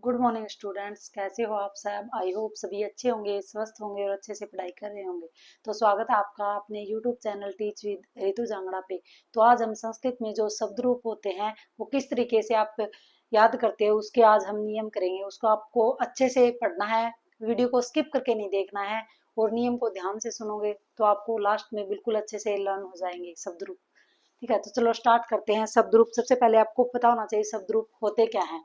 Good morning students, कैसे हो आप सब। आई होप सभी अच्छे होंगे, स्वस्थ होंगे और अच्छे से पढ़ाई कर रहे होंगे। तो स्वागत है आपका अपने YouTube channel teach with Ritu Jangra पे। तो आज हम संस्कृत में जो शब्द रूप होते हैं वो किस तरीके से आप याद करते हो उसके आज हम नियम करेंगे। उसको आपको अच्छे से पढ़ना है, वीडियो को स्किप करके नहीं देखना है और नियम को ध्यान से सुनोगे तो आपको लास्ट में बिल्कुल अच्छे से लर्न हो जाएंगे शब्द रूप। ठीक है, तो चलो स्टार्ट करते हैं। शब्द रूप सबसे पहले आपको पता होना चाहिए शब्द रूप होते क्या है।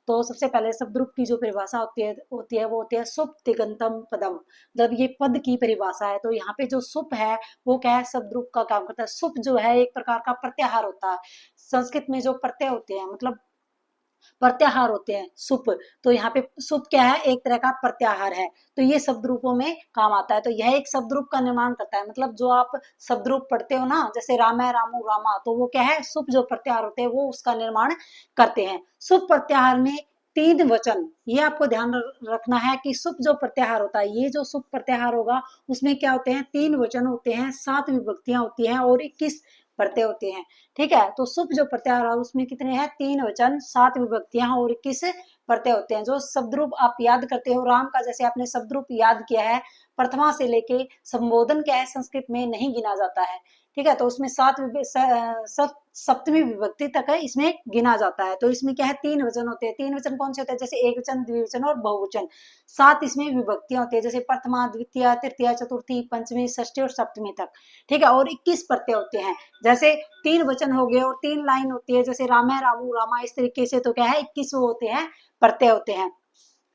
तो सबसे पहले शब्द की जो परिभाषा होती है वो होती है सुप तिगंतम पदम। जब ये पद की परिभाषा है तो यहाँ पे जो सुप है वो क्या है, शब्द रूप का काम करता है। सुप जो है एक प्रकार का प्रत्याहार होता है। संस्कृत में जो प्रत्यय होते हैं मतलब प्रत्याहार होते हैं सुप। तो यहाँ पे सुप क्या है, एक तरह का प्रत्याहार है। तो ये शब्द रूपों में काम आता है। तो यह एक शब्द रूप का निर्माण करता है। मतलब जो आप शब्द रूप पढ़ते हो ना, जैसे राम है, रामू, रामा, तो वो क्या है, सुप जो प्रत्याहार होते हैं वो उसका निर्माण करते हैं। सुप प्रत्याहार में तीन वचन, ये आपको ध्यान रखना है कि सुप जो प्रत्याहार होता है, ये जो सुप प्रत्याहार होगा उसमें क्या होते हैं, तीन वचन होते हैं, 7 विभक्तियां होती हैं और 21 प्रत्यय होते हैं। ठीक है, तो सुप जो प्रत्याहार है उसमें कितने हैं, 3 वचन, 7 विभक्तियां और 21 प्रत्यय होते हैं। जो शब्द रूप आप याद करते हो, राम का जैसे आपने शब्द रूप याद किया है, प्रथमा से लेके संबोधन क्या है संस्कृत में नहीं गिना जाता है। ठीक है, तो उसमें सप्तमी विभक्ति तक है इसमें गिना जाता है। तो इसमें क्या है, 3 वचन होते हैं। 3 वचन कौन से होते हैं, जैसे एक वचन, द्विवचन और बहुवचन। 7 इसमें विभक्तियां होती है, जैसे प्रथमा, द्वितीय, तृतीय, चतुर्थी, पंचमी, षष्ठी और सप्तमी तक। ठीक है, और 21 प्रत्यय होते हैं। जैसे 3 वचन हो गए और 3 लाइन होती है, जैसे राम है, रामू, रामा, इस तरीके से। तो क्या है, 21 वो होते हैं, प्रत्यय होते हैं।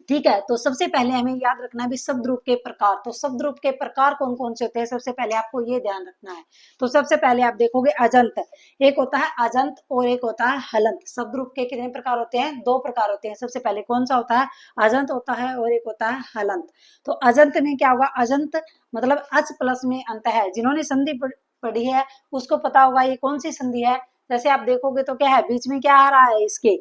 ठीक है, तो सबसे पहले हमें याद रखना है भी शब्द रूप के प्रकार। तो शब्द रूप के प्रकार कौन कौन से होते हैं, सबसे पहले आपको ये ध्यान रखना है। तो सबसे पहले आप देखोगे अजंत। एक होता है अजंत और एक होता है हलंत। शब्द रूप के कितने प्रकार होते हैं, 2 प्रकार होते हैं। सबसे पहले कौन सा होता है, अजंत होता है और एक होता है हलंत। तो अजंत में क्या होगा, अजंत मतलब अच प्लस में अंत है। जिन्होंने संधि पढ़ी है उसको पता होगा ये कौन सी संधि है। जैसे आप देखोगे तो क्या है, बीच में क्या आ रहा है, इसके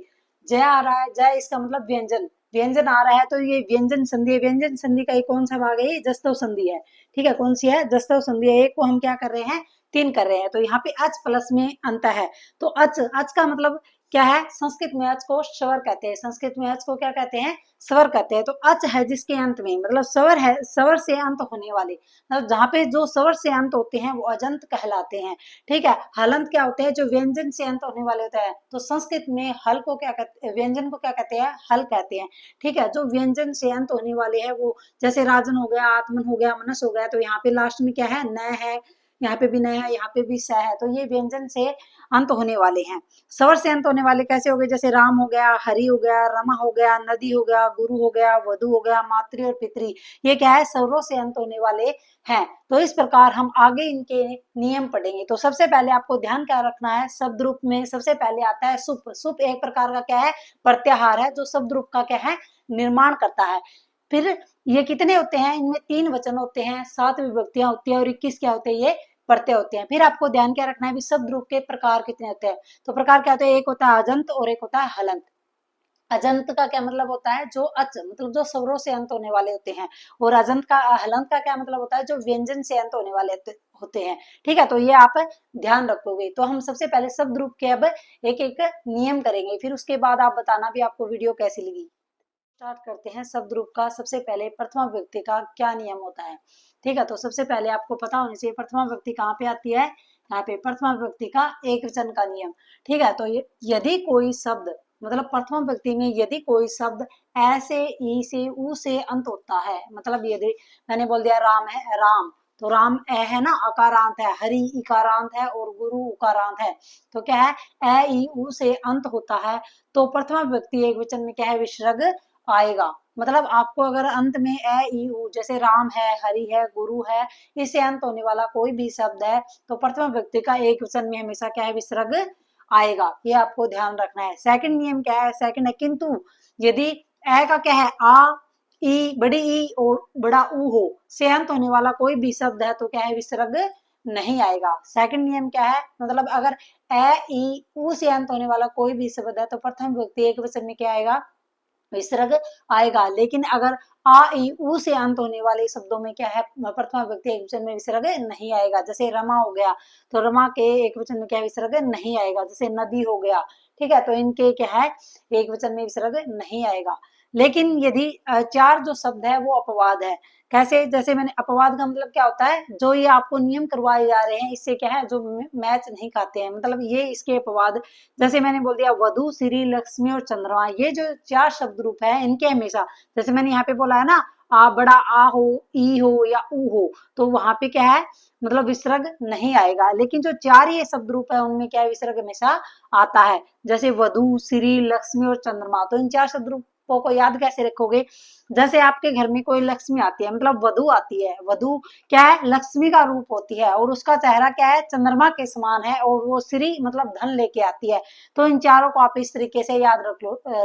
जय आ रहा है। जय इसका मतलब व्यंजन, व्यंजन आ रहा है तो ये व्यंजन संधि है। व्यंजन संधि का ये कौन सा भाग है, ये जस्तव संधि है। ठीक है, कौन सी है, जस्तव संधि है। एक को हम क्या कर रहे हैं, 3 कर रहे हैं। तो यहाँ पे अच प्लस में अंत है। तो अच, अच का मतलब क्या है, संस्कृत में अच को स्वर कहते हैं। संस्कृत में अच को क्या कहते हैं, स्वर कहते हैं। तो अच है जिसके अंत में मतलब स्वर है, स्वर से अंत होने वाले, मतलब जहाँ पे जो स्वर से अंत होते हैं वो अजंत कहलाते हैं। ठीक है, हलंत क्या होते हैं, जो व्यंजन से अंत होने वाले होते हैं। तो संस्कृत में हल को क्या कहते हैं, व्यंजन को क्या कहते हैं, हल कहते हैं। ठीक है, जो व्यंजन से अंत होने वाले हैं वो, जैसे राजन हो गया, आत्मन हो गया, मनस हो गया। तो यहाँ पे लास्ट में क्या है, न है, यहाँ पे भी न है, यहाँ पे भी स है। तो ये व्यंजन से अंत होने वाले हैं। स्वर से अंत होने वाले कैसे हो गए, जैसे राम हो गया, हरि हो गया, रमा हो गया, नदी हो गया, गुरु हो गया, वधु हो गया, मातृ और पितृ। ये क्या है, स्वरों से अंत होने वाले हैं। तो इस प्रकार हम आगे इनके नियम पढ़ेंगे। तो सबसे पहले आपको ध्यान क्या रखना है, शब्द रूप में सबसे पहले आता है सुप। सुप एक प्रकार का क्या है, प्रत्याहार है जो शब्द रूप का क्या है, निर्माण करता है। फिर ये कितने होते हैं, इनमें 3 वचन होते हैं, 7 विभक्तियां होती है और 21 क्या होते हैं, ये प्रत्यय होते हैं। फिर आपको ध्यान क्या रखना है भी शब्द रूप के प्रकार कितने होते हैं। तो प्रकार क्या होते हैं, एक होता है अजंत और एक होता है हलंत। अजंत का क्या मतलब होता है, जो अच मतलब जो स्वरों से अंत होने वाले होते हैं। और अजंत का, हलंत का क्या मतलब होता है, जो व्यंजन से अंत होने वाले होते हैं। ठीक है, तो ये आप ध्यान रखोगे। तो हम सबसे पहले शब्द रूप के अब एक एक नियम करेंगे, फिर उसके बाद आप बताना भी आपको वीडियो कैसी लगी। स्टार्ट करते हैं शब्द रूप का। सबसे पहले प्रथमा व्यक्ति का क्या नियम होता है। ठीक है, तो सबसे पहले आपको पता होना चाहिए प्रथमा व्यक्ति कहाँ पे आती है, यहाँ पे प्रथमा व्यक्ति का एक वचन का नियम। ठीक है, तो यदि कोई शब्द मतलब प्रथमा व्यक्ति में यदि कोई शब्द ऐसे ई से ऊ से अंत होता है, मतलब यदि मैंने बोल दिया राम है, राम, तो राम ए है ना, अकारांत है, हरि इकारांत है और गुरु उकारांत है। तो क्या है, ए ई ऊ से अंत होता है तो प्रथमा व्यक्ति एक वचन में क्या है, विसर्ग आएगा। मतलब आपको अगर अंत में ए ई उ, जैसे राम है, हरि है, गुरु है, इससे अंत होने वाला कोई भी शब्द है तो प्रथम व्यक्ति का एक वचन में हमेशा क्या है, विसर्ग आएगा। ये आपको ध्यान रखना है। सेकंड नियम क्या है, सेकंड है किंतु। यदि ए का क्या है, आ ई, बड़ी ई और बड़ा ऊ हो, से अंत होने वाला कोई भी शब्द है तो क्या है, विसर्ग नहीं आएगा। सेकंड नियम क्या है, मतलब अगर ए ई ऊ से अंत होने वाला कोई भी शब्द है तो प्रथम व्यक्ति एक वचन में क्या आएगा, विसर्ग आएगा। लेकिन अगर आ ई ऊ से अंत होने वाले शब्दों में क्या है, प्रथमा व्यक्ति एक वचन में विसर्ग नहीं आएगा। जैसे रमा हो गया तो रमा के एक वचन में क्या विसर्ग नहीं आएगा। जैसे नदी हो गया, ठीक है, तो इनके क्या है, एक वचन में विसर्ग नहीं आएगा। लेकिन यदि चार जो शब्द है वो अपवाद है। कैसे, जैसे मैंने, अपवाद का मतलब क्या होता है, जो ये आपको नियम करवाए जा रहे हैं इससे क्या है, जो मैच नहीं खाते हैं, मतलब ये इसके अपवाद। जैसे मैंने बोल दिया वधु, श्री, लक्ष्मी और चंद्रमा, ये जो चार शब्द रूप है इनके हमेशा, जैसे मैंने यहाँ पे बोला है ना, आ बड़ा आ हो, ई हो या ऊ हो, तो वहां पे क्या है, मतलब विसर्ग नहीं आएगा। लेकिन जो चार ये शब्द रूप है उनमें क्या है, विसर्ग हमेशा आता है। जैसे वधु, श्री, लक्ष्मी और चंद्रमा, तो इन चार शब्द रूपों को याद कैसे रखोगे, जैसे आपके घर में कोई लक्ष्मी आती है, मतलब वधु आती है, वधु क्या है, लक्ष्मी का रूप होती है और उसका चेहरा क्या है, चंद्रमा के समान है, और वो श्री मतलब धन लेके आती है। तो इन चारों को आप इस तरीके से याद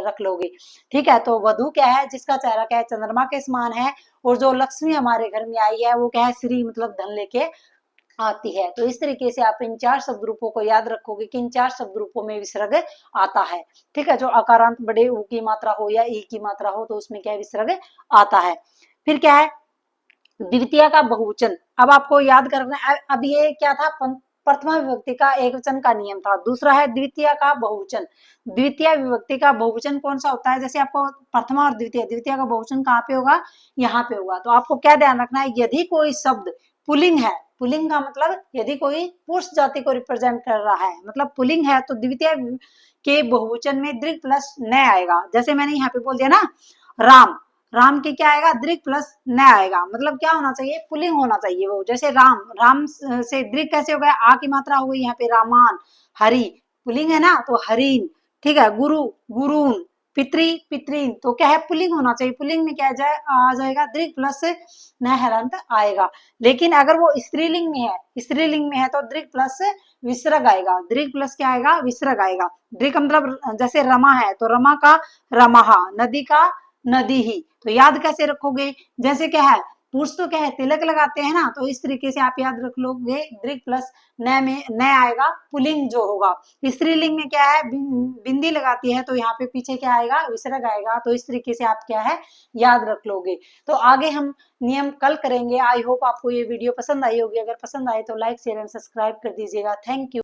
रख लोगे। ठीक है, तो वधु क्या है, जिसका चेहरा क्या है, चंद्रमा के समान है, और जो लक्ष्मी हमारे घर में आई है वो क्या है, श्री मतलब धन लेके आती है। तो इस तरीके से आप इन चार शब्द रूपों को याद रखोगे कि इन चार शब्द रूपों में विसर्ग आता है। ठीक है, जो अकारांत बड़े ऊ की मात्रा हो या ई की मात्रा हो तो उसमें क्या है, विसर्ग आता है। फिर क्या है, द्वितीय का बहुवचन। अब आपको याद करना है, अब ये क्या था, प्रथमा विभक्ति का एक वचन का नियम था। दूसरा है द्वितीय का बहुवचन। द्वितीय विभक्ति का बहुवचन कौन सा होता है, जैसे आपको प्रथमा और द्वितीय, द्वितीय का बहुवचन कहाँ पे होगा, यहाँ पे होगा। तो आपको क्या ध्यान रखना है, यदि कोई शब्द पुल्लिंग है, पुल्लिंग का मतलब यदि कोई पुरुष जाति को रिप्रेजेंट कर रहा है, मतलब पुल्लिंग है, तो द्वितीय के बहुवचन में दीर्घ प्लस न आएगा। जैसे मैंने यहाँ पे बोल दिया ना, राम, राम के क्या आएगा, दीर्घ प्लस न आएगा, मतलब क्या होना चाहिए, पुल्लिंग होना चाहिए वो। जैसे राम, राम से दीर्घ कैसे हो गया, आ की मात्रा हो गई यहाँ पे, रामान, हरि पुल्लिंग है ना, तो हरीन। ठीक है, गुरु, गुरून, पितृ, पितृन, तो क्या है, पुल्लिंग होना चाहिए। पुल्लिंग में क्या आ जाएगा, दीर्घ प्लस न हलंत आएगा। लेकिन अगर वो स्त्रीलिंग में है, स्त्रीलिंग में है तो दीर्घ प्लस विसर्ग आएगा। दीर्घ प्लस क्या आएगा, विसर्ग आएगा। दीर्घ मतलब जैसे रमा है तो रमा का रमहा, नदी का नदी ही। तो याद कैसे रखोगे, जैसे क्या है, पुरुष तो क्या है, तिलक लगाते हैं ना, तो इस तरीके से आप याद रख लोगे, दीर्घ प्लस न में न आएगा, पुल्लिंग जो होगा। स्त्रीलिंग में क्या है, बिंदी लगाती है, तो यहाँ पे पीछे क्या आएगा, विसर्ग आएगा। तो इस तरीके से आप क्या है, याद रख लोगे। तो आगे हम नियम कल करेंगे। आई होप आपको ये वीडियो पसंद आई होगी। अगर पसंद आए तो लाइक, शेयर एंड सब्सक्राइब कर दीजिएगा। Thank you.